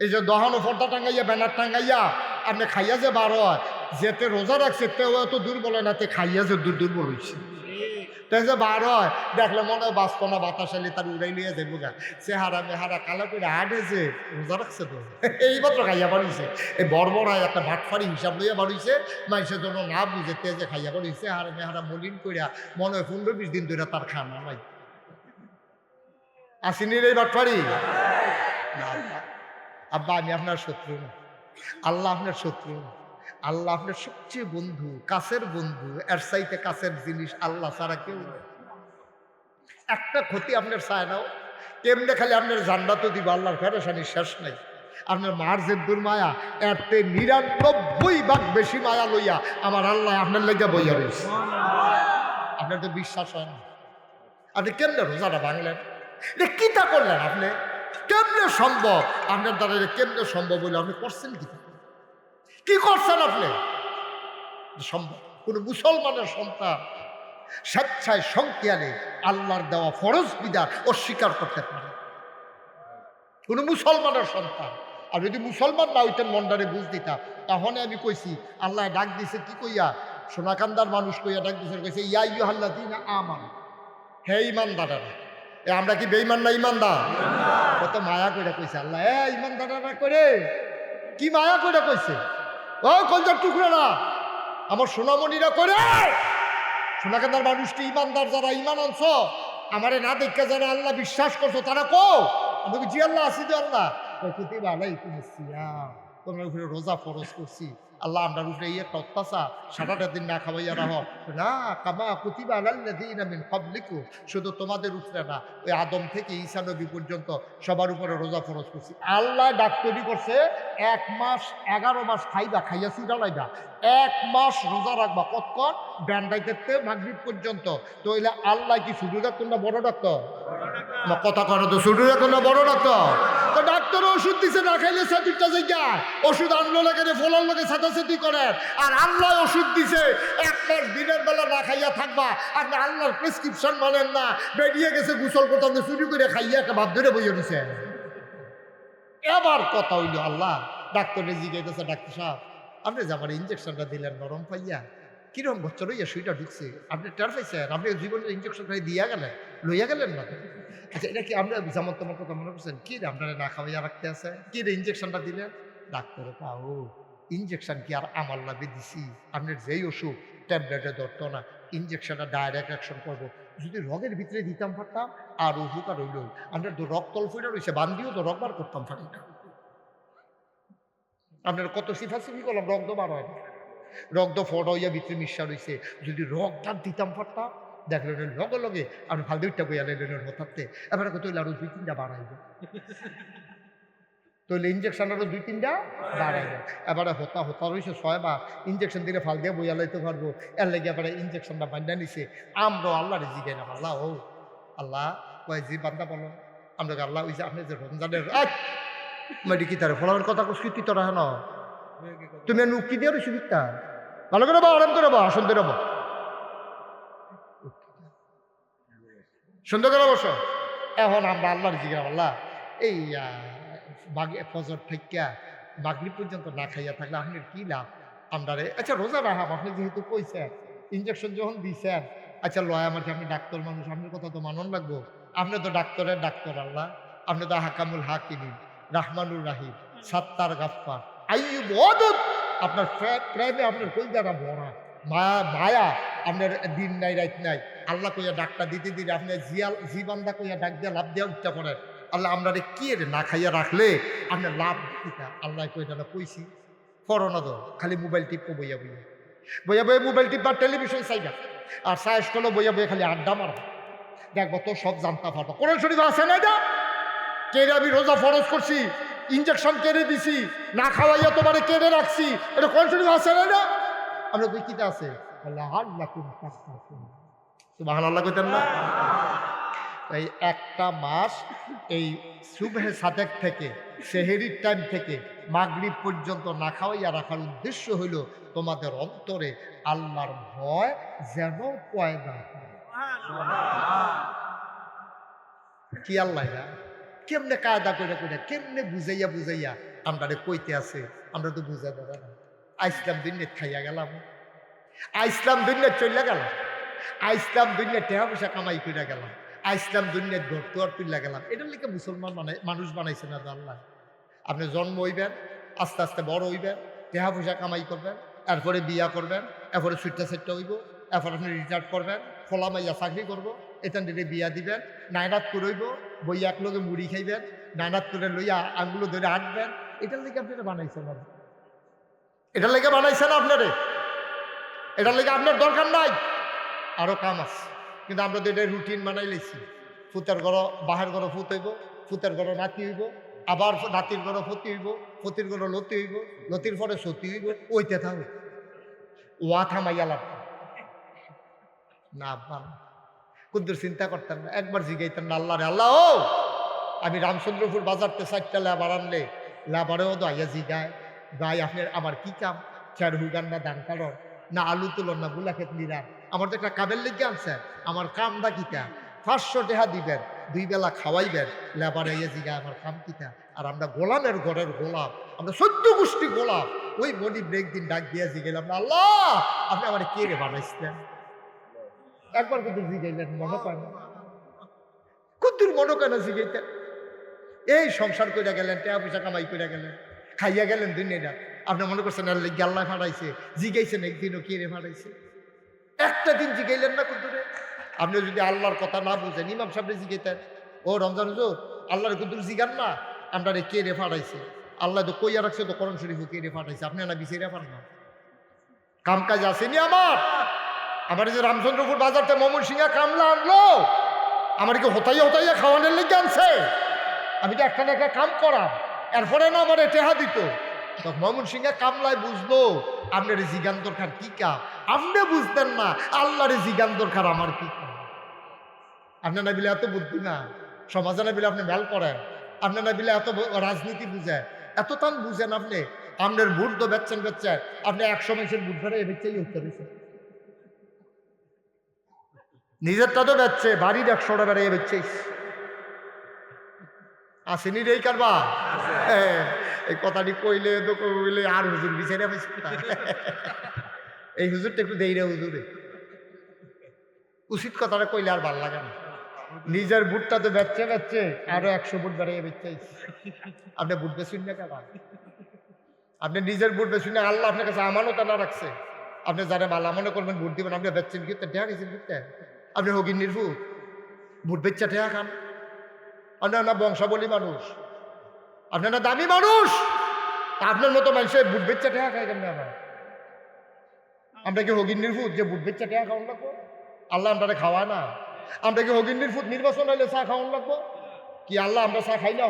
এই যে দহানো ফর্দা টাঙ্গাইয়া ব্যানার টাঙ্গাইয়া আপনি খাইয়া যে বার হয়, যেতে রোজা রাখছে তেও এত দুর্বল না, তে খাইয়া যে দুর্বল হয়েছে। তাই যে বার হয় দেখলে মনে হয় বাঁচত না, বাতাস এলে তার উড়াই লিয়ে যাইব গা, চেহারা মেহারা কালা করে আটে যে রোজা রাখছে তো এইমাত্র খাইয়া বাড়িছে। এই বড়বড়ায় একটা ভাটফারি হিসাব লইয়া বাড়িছে, মানুষের জন্য না বুঝে তেজে খাইয়া বাড়িছে। আর মেহারা মলিন করিয়া মনে হয় 15-20 দিন ধরে তার খানা নাই। আসেনি রে ভাটফারি? আব্বা আমি আপনার শত্রু না, আল্লাহ আপনার শত্রু না, আল্লাহ আপনার সবচেয়ে বন্ধু, কাছের বন্ধু। এর চাইতে কাছের জিনিস আল্লাহ ছাড়া কেউ নেই। একটা ক্ষতি আপনার চায় নাও, কেমনে খালি আপনার জান্নাতও দিব, আল্লাহর ফেরেশানি শেষ নাই। আপনার মার যে দুর্মায়া, এরতে 99 ভাগ বেশি মায়া লইয়া আমার আল্লাহ আপনার লেগে বইয়া রয়েছে। আপনার তো বিশ্বাস হয় না, আপনি কেমনে রোজাটা ভাঙলেন? এটা কিতা করলেন আপনি? কেমনে সম্ভব আপনার দ্বারা? এটা কেমনে সম্ভব বলে আপনি করছেন কি করছেন আপনি? সম্ভব কোন মুসলমানের সন্তান স্বেচ্ছায় সংখ্যালে আল্লাহর দেওয়া ফরজ বিধান অস্বীকার করতে পারে? কোন মুসলমানের সন্তান। আর যদি মুসলমান না হইতেন মন্ডারে বুঝ দিতাম, তখন আমি কইছি আল্লাহ ডাক দিছে কি কইয়া, সোনাকান্দার মানুষ কইয়া ডাক দিছে, কইছে ইয়া আইয়ুহাল্লাযীনা আমানু, হে ঈমানদারেরা। আমরা কি বেঈমান না ঈমানদার? কত মায়া কইরা কইছে আল্লাহ, ঈমানদারেরা করে কি মায়া কইরা কইছে, ও কলজার টুকরোরা, আমার সোনামণিরা করে। সোনাকান্দার মানুষটি ঈমানদার, যারা ঈমান আনছ, আমারে না দেখা যারা আল্লাহ বিশ্বাস করছো, তারা কো? আমি জি আল্লাহ আসি তো আল্লাহ। কুতিবা আলাইকুমুস সিয়াম, তোমার উপরে রোজা ফরজ করছি। আল্লাহ আমরার উপরে এই একটা অত্যাচার, সারাটা দিন না খাওয়াইয়া রাহ না, কামা কুতিবা আলাল্লাযীনা মিন ক্বাবলিকুম, শুধু তোমাদের উপরে না, ওই আদম থেকে ঈসা নবী পর্যন্ত সবার উপরে রোজা ফরজ করছি। আল্লাহ ডাক্তারি করছে 1 মাস 11 মাস খাইবা, খাইয়া চুড়া লাইবা, 1 মাস রোজা রাখবা, কতক্ষণ? ব্যান্ডাইতে মাগরিব পর্যন্ত। তো এলে আল্লাহ কি ছোট ডাক্তার না বড় ডাক্তার? কথা করে তো ছোট ডাক্তার না বড় ডাক্তার? তো ডাক্তার ওষুধ দিছে, না খাইলে সাতিরটা জায়গায় ওষুধ আনলো লাগে ফলার লোকে ছাতাছাতি করেন। আর আল্লাহ ওষুধ দিছে 1 মাস দিনের বেলা না খাইয়া থাকবা। আপনি আল্লাহর প্রেসক্রিপশন মানেন না, বেরিয়ে গেছে গোসল করতে, আপনি চুরি করে খাইয়া একটা বাদ ধরে বইয়ে দিছে। এবার কথা হইল আল্লাহ ডাক্তারে জিজ্ঞাসা, ডাক্তার সাহেব আপনি যে আমার ইঞ্জেকশনটা দিলেন নরম পাইয়া, কিরম বচ্চা লইয়া সুইটা ঢুকছে, আপনি টের পাইছেন? আপনি জীবনের ইঞ্জেকশন খাই দিয়া গেলেন, লইয়া গেলেন না? আচ্ছা এটা কি আপনি যেমন তোমার কথা মনে করছেন? কি রে আপনারা না খাওয়াইয়া রাখতে আছে, কি রে ইঞ্জেকশনটা দিলেন? ডাক্তারে ও ইঞ্জেকশন কি আর আমার লাভে দিছি? আপনার যেই ওষুধ ট্যাবলেটে ধরতো না, ইঞ্জেকশনটা ডাইরেক্ট অ্যাকশন করবো। যদি রগের ভিতরে দিতাম পারতাম আর উপকার হইল। আপনার তো রক্ত তল ফইরা রয়েছে, বান্দিও তো রক বার করতাম পারি না। আপনার কত সিফাসিফি করলাম, রক্ত বার হয় না, রক্ত ফটো হইয়া ভিতরে মিশা রয়েছে। যদি রক্তটা দিতাম পারতাম, দেখলেন লগে লগে আপনি ফালদে উঠটা বইয়া লাইলেন হঠাৎতে, এবার তৈলে আরো 2-3টা বাড়াইবে, তৈলে ইঞ্জেকশন আরো 2-3টা বাড়াইবে। এবারে হতা রয়েছে 6 বার ইঞ্জেকশন দিলে ফাল দিয়ে বইয়া লাইতে পারবো। এর লেগে এবারে ইঞ্জেকশনটা বান্ধা নিছে। আমরা আল্লাহরে জিগাই না, আল্লাহ ও আল্লাহ কয় যে বান্দা বলো, আমরা আল্লাহ ওই যে আপনি যে রমজানের মেডি কি তার ফলার কথা কুস্কৃতি তোরা হেন তুমি উক্তি দিয়ে রয়েছি বিকটা ভালো করে বা আরাম করে বা আসন দিয়ে রব সুন্দর করে বসো। এখন আমরা আল্লাহর জিজ্ঞাসা, আল্লাহ এই ফজর থেকে মাগরিব পর্যন্ত না খাইয়া থাকলে আপনার কি লাভ? আমরা আচ্ছা রোজা রাখাম, আপনি যেহেতু কইছেন ইঞ্জেকশন যখন দিয়েছেন, আচ্ছা লয় আমার কি, আপনি ডাক্তার মানুষ, আপনার কথা তো মানন লাগবো। আপনি তো ডাক্তারের ডাক্তার আল্লাহ, আপনি তো হাকামুল হাকিমিন, রাহমানুর রাহিম, সাত্তার গাফফার, আইয়ুব ওয়াদুদ। আপনার প্রেমে আপনার কইদারা ভরা, মায়া আপনার দিন নাই রাত নাই। আল্লাহ কইয়া ডাক্তার দিতে দিলে আপনি জিবান্দা কইয়া ডাক দিয়া লাভ দিয়া উঠতে পারেন। আল্লাহ আমরা রে কি রে না খাইয়া রাখলে আপনার লাভ দিতা? আল্লাহ কইটা কইছি করোনা তো খালি মোবাইল টিপো, বইয়া মোবাইল টিপবার, টেলিভিশন চাইবা, আর সায়েস করলো বইয়া খালি আড্ডা মারা। দেখবো তো সব জানতা ফাটা। কোরআন শরীফ আছে না এটা? কেড়ে আমি রোজা ফরজ করছি, ইঞ্জেকশন কেড়ে দিছি, না খাওয়াইয়া তোমারে কেড়ে রাখছি, এটা কোরআন শরীফ আছে না এটা? আমরা কই কিতা আছে? সুবহানাল্লাহ কইতেন না? এই একটা মাস এই সুবহে সাদেক থেকে সেহেরির টাইম থেকে মাগরিব পর্যন্ত না খাওয়াইয়া রাখার উদ্দেশ্য হইল তোমাদের অন্তরে আল্লাহর ভয় যেন পয়দা হয়। কি আল্লাহ কেমনে কায়দা করে কেমনে বুঝাইয়া আমরা কইতে আছে আমরা তো বুঝা দেবে না। আইসলাম দুনিয়া খাইয়া গেলাম, আইসলাম দুনিয়া চলে গেলাম, আইসলাম দুনিয়া টেহা পয়সা কামাই করে গেলাম, আইসলাম দুনিয়ার ঘর তোয়ার তুললে গেলাম। এটার লিখে মুসলমান মানুষ বানাইছে না আল্লাহ। আপনি জন্ম হইবেন, আস্তে আস্তে বড় হইবেন, টেহা পয়সা কামাই করবেন, এরপরে বিয়া করবেন, এরপরে সুইটটা সেটটা হইব, এরপরে আপনি রিটায়ার করবেন, খোলা মাইয়া চাকরি করবো, এখান থেকে বিয়া দিবেন, নাইনাত করইব, বই এক লোকে মুড়ি খাইবেন, নাইনাত করে লইয়া আঙ্গুলো ধরে আঁটবেন। এটার লেগে আপনারা বানাইছেন না, এটার লেগে বানাইছেন আপনারে, এটার লেগে আপনার দরকার নাই, আরো কাম আছে। কিন্তু আমরা তো এটা রুটিন বানাই লেছি, ফুতের ঘর বাহের ঘর ফুত হইব, ফুতের ঘর নাতি হইব, আবার নাতির ঘর ফতি হইব, ফতির ঘর লতি হইব, লতির পরে সতী হইব, ওইতে থাকবে ওয়া থামাইয়া লাভ না। আব্বান কুদ্দুর চিন্তা করতেন না, একবার জিগাইতেন না আল্লাহ রে, আল্লাহ ও আমি রামচন্দ্রপুর বাজারতে 4টা লেবার আনলে লেবারেও তো আইয়া জিগায়, ভাই আপনার আমার কি কাম, চার হুগান না ধান কাটন না আলু তুলন না গুলা খেত নিরান, আমার তো একটা কাবের লেগে আনছে, আমার কামটা কিতা, 500 টাকা দিবেন, 2 বেলা খাওয়াইবেন, লেবারে আইয়া জিগায় আমার কাম কিতা। আর আমরা গোলামের ঘরের গোলাম, আমরা 14 গোষ্ঠী গোলাম। ওই মনিব একদিন ডাক দিয়া জিগাইলাম না আল্লাহ আপনি আমার কে রে বানাইছিলেন, একবার কিন্তু জিগাইলেন, মনে করেন কুদ্দুর মনে করেন জিগাইতেন। এই সংসার করে গেলেন, টাকা পয়সা কামাই করে গেলেন, খাইয়া গেলেন দুনিয়াটা, আপনি মনে করছেন আল্লাহ ফাটাইছে, জিগাইছেন একদিনও কে রে ফাটাইছে, একটা দিন জিগাইলেন না কুদ্দুরে। আপনি যদি আল্লাহর কথা না বুঝেন, ইমাম সাহেব জিগাইতেন, ও রমজান হুজুর আল্লাহর কুদ্দুর জিগান না আমরা রে কে রে ফাটাইছে, আল্লাহ তো কইয়া রাখছে তো কোরআন শরীফ কে রে ফাটাইছে, আপনি না বিচাইরা পান না, কাম কাজ আসেনি আমার যে রামচন্দ্রপুর বাজারতে মমন সিংহা কামলা আনলো, আমার কি হতাইয়া হতাইয়া খাওয়ানোর লেগে আনছে, আমি তো একটা না একটা কাম করা, এরপরে না আমার টেহা দিত। তো মমন সিংহা কামলায় বুঝলো আপনার জিগান দরকার কি কাম, আপনি বুঝতেন না আল্লাহরে জিগান দরকার আমার কি কাম। আপনার না বিলে এত বুদ্ধি না, সমাজে না বিলে আপনি মেল করেন, আপনার না বিলে এত রাজনীতি বুঝেন, এত টান বুঝেন, আপনি আপনার ভোট তো বেচছেন, আপনি 100 মানুষের ভোট ধরে এবেচ্ছেই উত্তর দিচ্ছেন, নিজেরটা তো বেচছে, বাড়ির 100টা বেড়ে বেচছেই আসেনি রে কারবা। এই কথাটি কইলে তো কইলে আর হুজুর বিচারে এই হুজুরটা একটু দেই রে হুজুরে, উচিত কথাটা কইলে আর ভাল লাগে না। নিজের বুটটা তো বেচছে আরো 100 বুট বেড়ে বেচছেই, আপনি বুট বেচুন না কেন, আপনি নিজের বুট বেচুন না, আল্লাহ আপনার কাছে আমানত না রাখছে, আপনি যারা ভালো মনে করবেন ভোট দিবেন, আপনি বেচছেন কি ঠেয়া গেছেন বুটটা, আপনি হগিন্নির ভূত ভোট বেচা ঠেয়া খান, আপনার না বংশাবলী মানুষ, আপনার না দামি মানুষ, আপনার মতো মানুষের বুট বেচা ঠেয়া খায় কেমন আবার, আমরা কি হগিন্নির ভূত যে বুট বেচা ঠেয়া খাওয়ান লাগবো, আল্লাহ আমরা খাওয়া না, আমরা কি হগিন্নির ভূত নির্বাচন হইলে চা খাওয়ান লাগবো কি, আল্লাহ আমরা চা খাই না,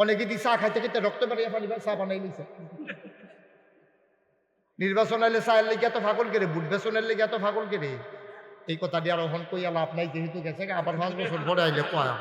অনেকে দি চা খাইতে খাইতে রক্ত বেরিয়ে পানি চা বানাই নিছে, নির্বাচন হইলে চায়ের লেগে এত ফাগল কেড়ে, বুট বেচনের লেগে এত ফাগল কেড়ে, এই কথা দিয়ে আর ওখান কই লাভ নাই, যেহেতু গেছে আবার 5 বছর পরে আইলে কয়া